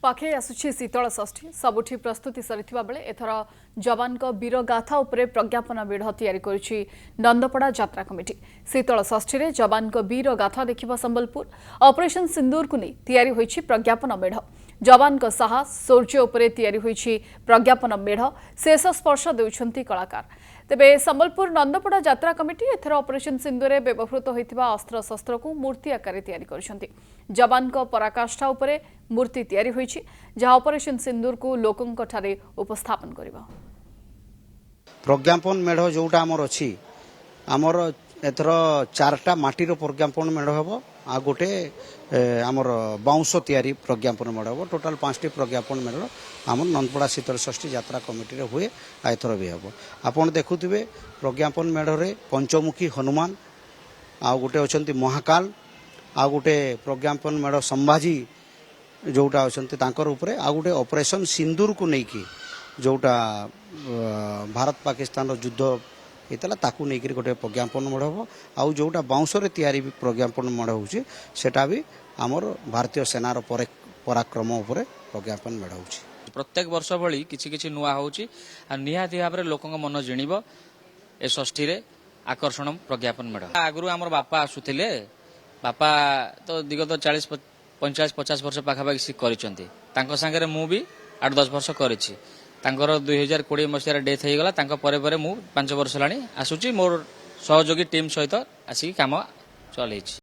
पाखे आसुछि शीतल षष्ठी सबुठी प्रस्तुति सरिथिबा बेले एथर जवान वीर गाथा उपरे प्रज्ञापन मेढ़ तैयारी करुछि नंदपड़ा यात्रा कमिटी। शीतल षष्ठी रे जवान वीर गाथा देखिबा संबलपुर ऑपरेशन सिंदूर को नहीं तैयारी होइछि प्रज्ञापन मेढ़। जवान साहस शौर्य उपरे तैयारी होइछि प्रज्ञापन मेढ़ शेष स्पर्श देउछन्ति कलाकार। तेबे संबलपुर नंदपड़ा यात्रा कमिटी एथर ऑपरेशन सिंदूर रे व्यवहृत होइथिबा अस्त्र शस्त्र को मूर्ति आकार तैयारी करिसन्ति। जवान पराकाष्ठा उपरे मूर्ति तैयारी होइछि जहाँ ऑपरेशन सिंदूर को लोकंक ठारे उपस्थापन करिबा। प्रज्ञापन मेढ़ जोटा आमर अच्छी आमर एथर चारटा माटीर प्रज्ञापन मेढ़ हम आ गोटे आमर बाउंश तैयारी प्रज्ञापन मेढ़ हम टोटाल 5टी प्रज्ञापन मेढ़ आम नंदपड़ा शीतल षष्ठी यात्रा कमिटी हुए एथर भी हम आपड़ देखुवे प्रज्ञापन मेढ़ पंचमुखी हनुमान आ गोटे अच्छा महाकाल आ गोटे प्रज्ञापन मेढ़ संभाजी जोटा अच्छा आ गोटे ऑपरेशन सिंदूर को लेकिन जोटा भारत पाकिस्तान युद्ध होता ताकू नहीं गोटे प्रज्ञापन मेढ़ हम आउ जोटा बाउंशरे तैयारी प्रज्ञापन मेढ़ होटा भी आमर भारतीय सेनार पराक्रम उपर प्रज्ञापन मेढ़ हो। प्रत्येक वर्ष भली किछि किछि नुआ होउची आ निहाती भाबरे लोकंग मन जिणिबो ए षष्ठी रे आकर्षण प्रज्ञापन मेढ़। आगरु आमर बापा आसुथिले बापा तो दिगत 40-50 वर्ष पाखापाखि करिसंती तांको संगे मु भी 8-10 वर्ष करिछि। तांकर 2020 मसीह डेथ हो गला तांको परे परे मु 5 वर्ष लानी आसुची मोर सहयोगी टीम सहित आसिक काम चलैछि।